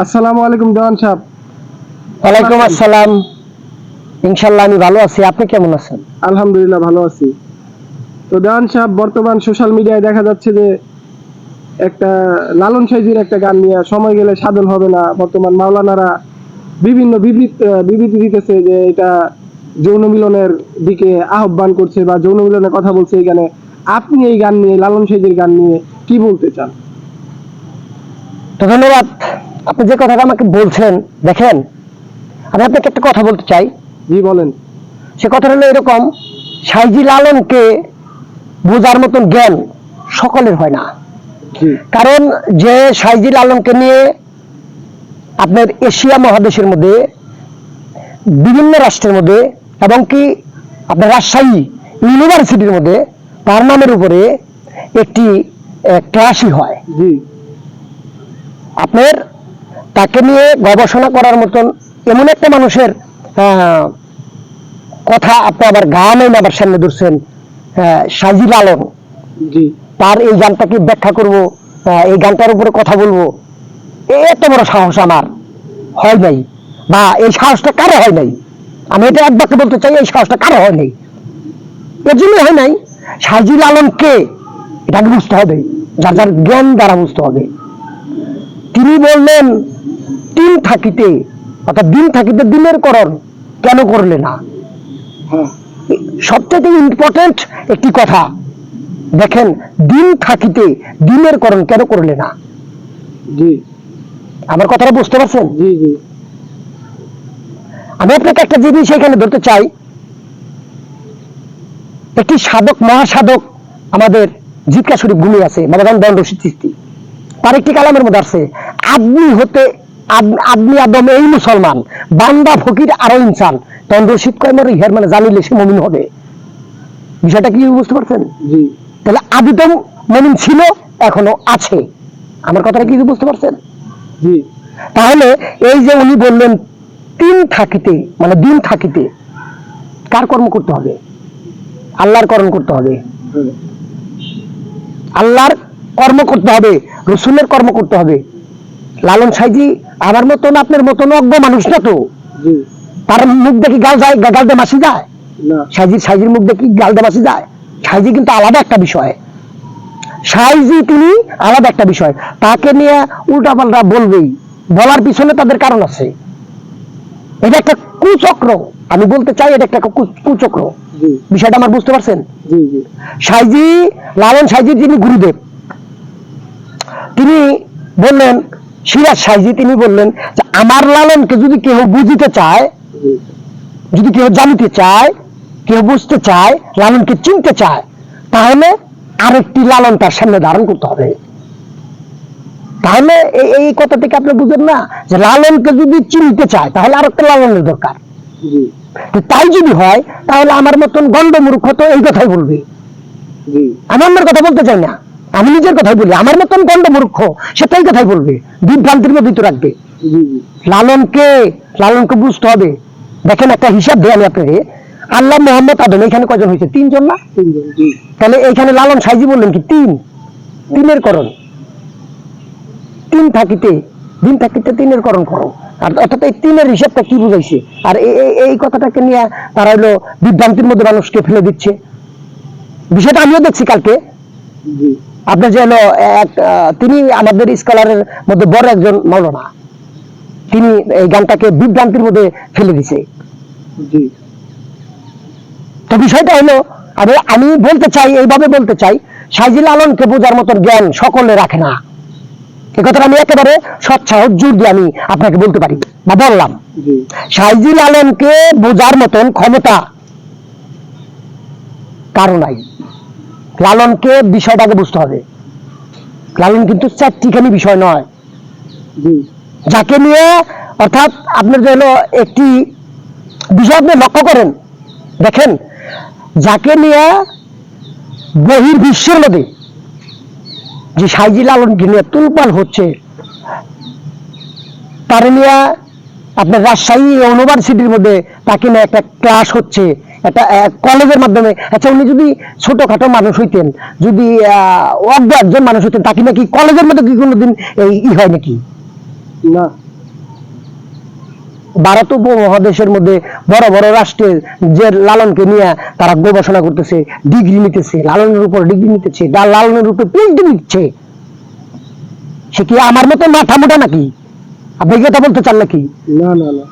আসসালামু আলাইকুম দেওয়ান সাহেব। ওয়ালাইকুম আসসালাম। ইনশাআল্লাহ আমি ভালো আছি, আপনি কেমন আছেন? আলহামদুলিল্লাহ ভালো আছি। তো দেওয়ান সাহেব, বর্তমান সোশ্যাল মিডিয়ায় দেখা যাচ্ছে যে একটা লালন সাইজির একটা গান নিয়ে সময় গেলে সাধন হবে না, বর্তমান মাওলানারা বিভিন্ন বিবৃতি দিতেছে যে এটা যৌন মিলনের দিকে আহ্বান করছে বা যৌন মিলনের কথা বলছে এই গানে। আপনি এই গান নিয়ে, লালন সাইজির গান নিয়ে কি বলতে চান? তো ধন্যবাদ। আপনি যে কথাটা আমাকে বলছেন, দেখেন আমি আপনাকে একটা কথা বলতে চাই। জি বলেন। সে কথাটা হলো এরকম, সাইজি লালনকে বোঝার মতন জ্ঞান সকলের হয় না। জি কারণ যে সাইজি লালনকে নিয়ে আপনার এশিয়া মহাদেশের মধ্যে বিভিন্ন রাষ্ট্রের মধ্যে এবং কি আপনার রাজশাহী ইউনিভার্সিটির মধ্যে তার নামের উপরে একটি ক্লাসই হয়। জি আপনার তাকে নিয়ে গবেষণা করার মতন এমন একটা মানুষের কথা আপনি আবার গান এনে আবার সামনে ধরছেন, সাইজি লালন। জি তার এই গানটাকে ব্যাখ্যা করব, এই গানটার উপরে কথা বলবো, এত বড় সাহস আমার হয় নাই, বা এই সাহসটা কারো হয় নাই। আমি এটা এক বাক্যে বলতে চাই, এই সাহসটা কারো হয় নাই। এর জন্য হয় নাই, সাইজি লালন কে এটাকে বুঝতে হবে, যার যার জ্ঞান দ্বারা বুঝতে হবে। তিনি বললেন দিন থাকিতে, অর্থাৎ দিন থাকিতে দিনের করণ কেন করলে না। হ্যাঁ সবচেয়ে ইম্পর্টেন্ট একটি কথা, দেখেন দিন থাকিতে দিনের করণ কেন করলে না। জি আমার কথাটা বুঝতে পারছেন? জি জি আমি আপনাকে একটা জিনিস এখানে ধরতে চাই। একটি সাধক, মহাসাধক আমাদের জিজ্ঞা শরীফ ভূমি আছে, বাবাগান দণ্ড চিস্তি, তার একটি কালামের মধ্যে আছে, আদমি হতে আদমি আদম এই মুসলমান, বান্দা ফকির আরো ইনসান, তখন রশিদ কয় মরে ইহার মানে জানিলে সে মমিন হবে। বিষয়টা কি বুঝতে পারছেন? জি তাহলে আদিতম মমিন ছিল, এখনো আছে। আমার কথাটা কি বুঝতে পারছেন? জি তাহলে এই যে উনি বললেন দিন থাকিতে, মানে দিন থাকিতে কার কর্ম করতে হবে? আল্লাহর কর্ম করতে হবে। হ্যাঁ, আল্লাহর কর্ম করতে হবে, রসুলের কর্ম করতে হবে। লালন সাইজি আমার মতন আপনার মতন অজ্ঞ মানুষ না তো। জি তার মুখ দেখি গাল যায়, গাল দিয়ে মাসি যায়? না সাইজির মুখ দেখি গাল দিয়ে মাসি যায়? সাইজি কিন্তু আলাদা একটা বিষয়। সাইজি তিনি আলাদা একটা বিষয়, তাকে নিয়ে উল্টাপাল্টা বলবেই, বলার পিছনে তাদের কারণ আছে। এটা একটা কুচক্র, আমি বলতে চাই এটা একটা কুচক্র। জি বিষয়টা আমার বুঝতে পারছেন? জি জি সাইজি, লালন সাইজির যিনি গুরুদেব, তিনি বললেন, সিরাজ সাইজি তিনি বললেন যে আমার লালনকে যদি কেউ বুঝিতে চায়, জি যদি কেউ জানিতে চায়, কেউ বুঝতে চায়, লালনকে চিনতে চায়, তাহলে আরেকটি লালন তার সামনে ধারণ করতে হবে। তাহলে এই কথা থেকে আপনি বুঝেন না যে লালনকে যদি চিনতে চায় তাহলে আরেকটা লালনের দরকার। জি তো তাই যদি হয় তাহলে আমার মতন গন্ডমূর্খ তো এই কথাই বলবে। জি আমি আমার কথা বলতে চাই না, আমি নিজের কথাই বলি। আমার মতন গন্ডমূর্খ সে তাই কথাই বলবে, বিভ্রান্তির মধ্যে তো রাখবে। জি জি লালনকে বুঝতে হবে। দেখেন একটা হিসাব দেয় আমি আপনাকে, আল্লাহ, মোহাম্মদ, আদম, এখানে কয়জন হয়েছে? তিনজন না? তিনজন। জি তাহলে এইখানে লালন সাইজি বললেন কি তিনের করণ। তিন থাকিতে, দিন থাকিতে তিনের করণ করো। আর অর্থাৎ এই তিনের হিসাবটা কি বুঝাইছে? আর এই কথাটাকে নিয়ে তারা হলো বিভ্রান্তির মধ্যে মানুষকে ফেলে দিচ্ছে। বিষয়টা আমিও দেখছি কালকে। জি আপনার যে হলো তিনি আমাদের স্কলারের মধ্যে বড় একজন মাওলানা, তিনি এই গানটাকে বিভ্রান্তির মধ্যে ফেলে দিছে। জি তো বিষয়টা হলো, আমি বলতে চাই, এইভাবে বলতে চাই, সাইজি লালনকে বোঝার মতন জ্ঞান সকলে রাখে না। এ কথাটা আমি একেবারে সৎসাহস জোর দিয়ে আমি আপনাকে বলতে পারি বা বললাম। জি সাইজি লালনকে বোঝার মতন ক্ষমতা কারো নাই। লালনকে বিষয়টাকে বুঝতে হবে। লালন কিন্তু চারটিখানি বিষয় নয়। জি যাকে নিয়ে, অর্থাৎ আপনার যে হলো একটি বিষয় আপনি লক্ষ্য করেন, দেখেন যাকে নিয়ে বহির্বিশ্বের মধ্যে যে সাইজি লালনকে নিয়ে তুলপাল হচ্ছে, তার নিয়ে আপনার রাজশাহী ইউনিভার্সিটির মধ্যে তাকে নিয়ে একটা ক্লাস হচ্ছে, একটা কলেজের মাধ্যমে। আচ্ছা, উনি যদি ছোটখাটো মানুষ হইতেন, যদি অজ্ঞ একজন মানুষ হইতেন, তাকে নাকি কলেজের মধ্যে কি কোনোদিন এই হয় নাকি? না ভারত উপমহাদেশের মধ্যে বড় বড় রাষ্ট্রের যে লালনকে নিয়ে তারা গবেষণা করতেছে, ডিগ্রি নিতেছে, লালনের উপর ডিগ্রি নিতেছে, লালনের উপর পিএইচডি নিচ্ছে। সে কি আমার মতো মাথা মোটা নাকি? আপনি কি এটা বলতে চান নাকি? না না না,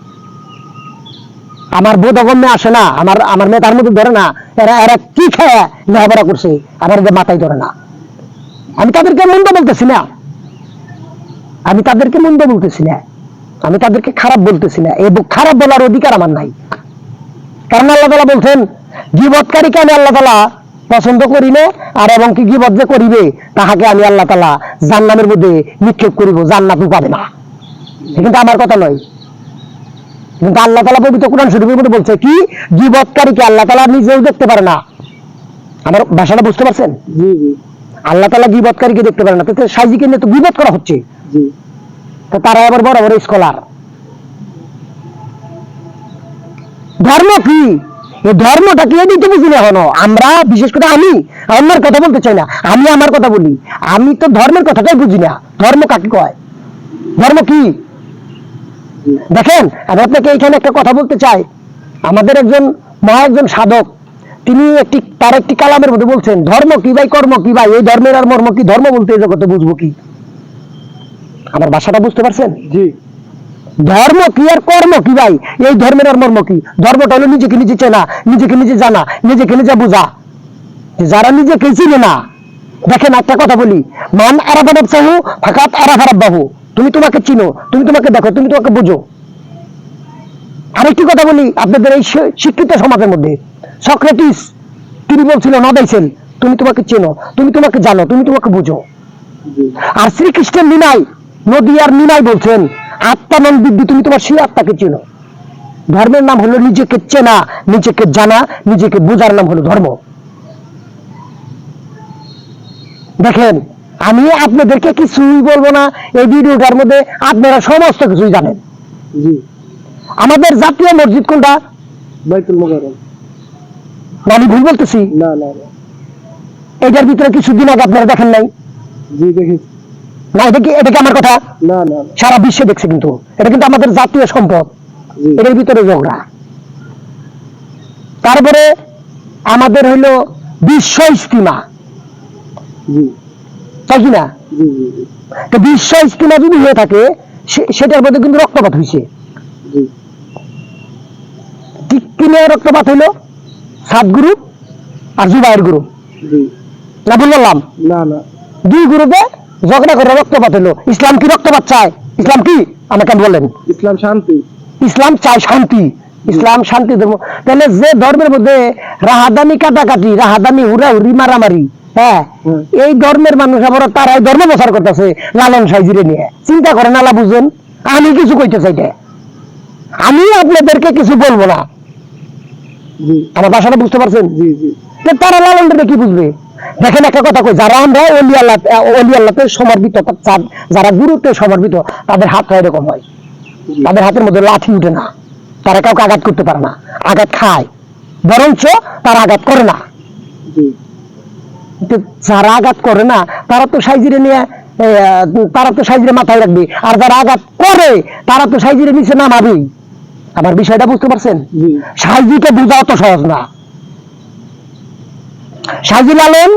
আমার বোধগম্যে আসে না, আমার মেয়ে তার মধ্যে ধরে না এরা এরা কি খেয়ে লেখাপড়া করছে, আমার এদের মাথায় ধরে না। আমি তাদেরকে মন্দ বলতেছি না, আমি তাদেরকে মন্দ বলতেছি না, আমি তাদেরকে খারাপ বলতেছি না। এই খারাপ বলার অধিকার আমার নাই। কারণ আল্লাহ তাআলা বলছেন গীবতকারীকে আমি আল্লাহ তাআলা পছন্দ করি না, আর এবং কি গীবত যে করিবে তাহাকে আমি আল্লাহ তাআলা জান্নাতের মধ্যে নিক্ষেপ করিব, জান্নাতও পাবে না। কিন্তু আমার কথা নয়, কিন্তু আল্লাহ তাআলা পবিত্র কোরআন শরীফের মধ্যে বলছে কি গীবতকারীকে আল্লাহ তাআলা নিজেও দেখতে পারে না। আমার ভাষাটা বুঝতে পারছেন? জি জি আল্লাহ তাআলা গীবতকারীকে দেখতে পারে না, তো সাইজিকে নিয়ে তো গীবত করা হচ্ছে। জি। তো তারা আবার বড় বড় স্কলার। ধর্ম কি? এই ধর্মটা কি এদিকে বুঝি না এখনো আমরা, বিশেষ করে আমি আমার কথা বলতে চাই না, আমি আমার কথা বলি। আমি তো ধর্মের কথাটাই বুঝি না। ধর্ম কাকে কয়? ধর্ম কি? দেখেন আমি আপনাকে এখানে একটা কথা বলতে চাই। আমাদের একজন সাধক, তিনি তার একটি কালামের মধ্যে বলছেন ধর্ম কি ভাই, কর্ম কি ভাই, এই ধর্মের আর মর্ম কি, ধর্ম বলতে এই জগতে বুঝবো কি? আমার ভাষাটা বুঝতে পারছেন? জি। ধর্ম কি আর কর্ম কি ভাই, এই ধর্মের আর মর্ম কি? ধর্মটা হলো নিজেকে নিজে চেনা, নিজেকে নিজে জানা, নিজেকে নিজে বোঝা। যারা নিজেকে চিনে না, দেখেন একটা কথা বলি, মান আরাফা নাফসাহু ফাকাত আরাফা রাব্বাহু। তুমি তোমাকে চিনো, তুমি তোমাকে দেখো, তুমি তোমাকে বুঝো। আরেকটি কথা বলি আপনাদের এই শিক্ষিত সমাজের মধ্যে, সক্রেটিস তিনি বলছিল নদাইছেন তুমি তোমাকে চেনো, তুমি তোমাকে জানো, তুমি তোমাকে বুঝো। আর শ্রীকৃষ্ণের নিমাই, নদী আর নিমাই বলছেন আত্মানন্দ বিদ্যি, তুমি তোমার সেই আত্মাকে চেনো। ধর্মের নাম হলো নিজেকে চেনা, নিজেকে জানা, নিজেকে বোঝার নাম হলো ধর্ম। দেখেন আমি আপনাদেরকে কিছুই বলবো না, এই ভিডিওটার মধ্যে আপনারা সমস্ত কিছুই জানেন। জি। আমাদের জাতীয় মসজিদ কোনটা? বাইতুল মুকাররম। আমি ভুল বলতেছি? না না না। এটার ভিতরে কিছুদিন আগে আপনারা দেখেন নাই? জি দেখেছি। না এটা কি আমার কথা? না না না। সারা বিশ্বে দেখছে, কিন্তু এটা কিন্তু আমাদের জাতীয় সম্পদ। জি এটার ভিতরে ঝগড়া। তারপরে আমাদের হইলো বিশ্ব ইজতিমা, জি তাই কিনা? জি জি জি তো বিশ্ব ইজতিমা যদি হয়ে থাকে সেটার মধ্যে কিন্তু রক্তপাত হয়েছে। জি কি নিয়ে রক্তপাত হইলো? সাত গ্রুপ আর জুবাইর গ্রুপ, জি। না বললাম? না না। দুই গ্রুপে ঝগড়া করে রক্তপাত হইলো। ইসলাম কি রক্তপাত চায়? ইসলাম কি? আমাকে বলেন। ইসলাম শান্তি। ইসলাম চায় শান্তি। ইসলাম শান্তি ধর্ম। তাহলে যে ধর্মের মধ্যে রাহাদানি কাটাকাটি, রাহাদানি হুড়াহুড়ি মারামারি, হ্যাঁ, এই ধর্মের মানুষ আবার তারা এই ধর্ম প্রচার করতেছে লালন সাইজিরে নিয়ে। চিন্তা করেন, আল্লাহ বুঝেন। আমি কিছু কইতে চাইতে, আমি আপনাদেরকে কিছু বলবো না। জি আমার ভাষাটা বুঝতে পারছেন? জি জি তারা লালনটা কি বুঝবে? দেখেন একটা কথা কই, যারা আমরা অলি আল্লাহতে সমর্পিত, যারা গুরুত্বে সমর্পিত, তাদের হাত এরকম হয়, তাদের হাতের মধ্যে লাঠি উঠে না, তারা কাউকে আঘাত করতে পারে না, আঘাত খায়, বরঞ্চ তারা আঘাত করে না। জি। কিন্তু যারা আঘাত করে না তারা তো সাইজিরে নিয়ে তারা তো সাইজিরে মাথায় রাখবে, আর যারা আঘাত করে তারা তো সাইজিরে নিচে নামাবেই। আমার বিষয়টা বুঝতে পারছেন? জি সাইজিকে বোঝা অত সহজ না। সাইজি লালন,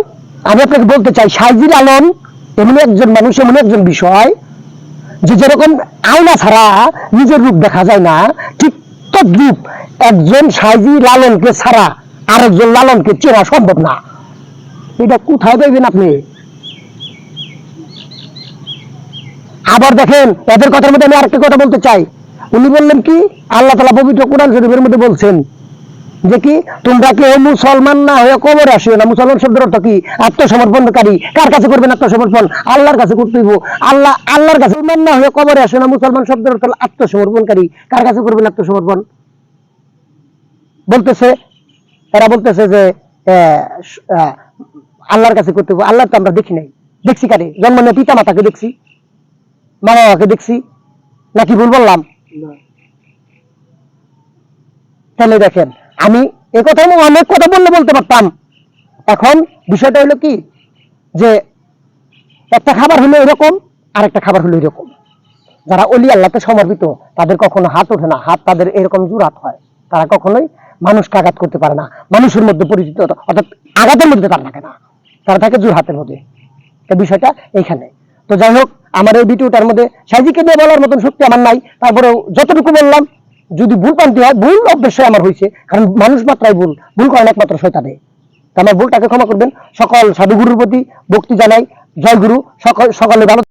আমি আপনাকে বলতে চাই, সাইজি লালন এমন একজন মানুষ, এমন একজন বিষয় যে যেরকম আয়না ছাড়া নিজের রূপ দেখা যায় না, ঠিক তদ্রূপ একজন সাইজি লালনকে ছাড়া আরেকজন লালনকে চেনা সম্ভব না। এটা কোথায় পাইবেন আপনি? আবার দেখেন এদের কথার মধ্যে আমি আরেকটা কথা বলতে চাই। উনি বললেন কি, আল্লাহ তাআলা পবিত্র কোরআন শরীফের মধ্যে বলছেন যে কি তোমরা কেউ মুসলমান না হয়ে কবরে আসিও না। মুসলমান শব্দের অর্থ কি? আত্মসমর্পণকারী। কার কাছে করবেন আত্মসমর্পণ? আল্লাহর কাছে করতে হইব। আল্লাহর কাছে। মুসলমান না হয়ে কবরে আসিও না, মুসলমান শব্দের অর্থ আত্মসমর্পণকারী। কার কাছে করবেন আত্মসমর্পণ? বলতেছে, এরা বলতেছে যে আল্লাহর কাছে করতে হবে। আল্লাহ তো আমরা দেখি নাই। দেখছি কারে? জন্ম নিয়ে পিতা মাতাকে দেখছি, মা বাবাকে দেখছি, নাকি ভুল বললাম? না। তাহলে দেখেন আমি অনেক কথা বলতে পারতাম। এখন বিষয়টা হলো কি, যে একটা খাবার হলো এরকম, আর একটা খাবার হলো এরকম। যারা অলি আল্লাহতে সমর্পিত তাদের কখনো হাত ওঠে না, হাত তাদের এরকম জোর হাত হয়। তারা কখনোই মানুষকে আঘাত করতে পারে না, মানুষের মধ্যে পরিচিত, অর্থাৎ আঘাতের মধ্যে তারা থাকে না, তারা থাকে জোর হাতের মধ্যে। এই বিষয়টা এইখানে। তো যাই হোক, আমার এই ভিডিওটার মধ্যে সাইজিকে নিয়ে বলার মতন শক্তি আমার নাই, তারপরে যতটুকু বললাম, যদি ভুল প্রান্তি হয়, ভুল অবশ্যই আমার হয়েছে, কারণ মানুষ মাত্রাই ভুল, ভুল করেন একমাত্র শয়তানে। তো আমার ভুলটাকে ক্ষমা করবেন। সকল সাধুগুরুর প্রতি ভক্তি জানাই। জয় গুরু। সকলে ভালো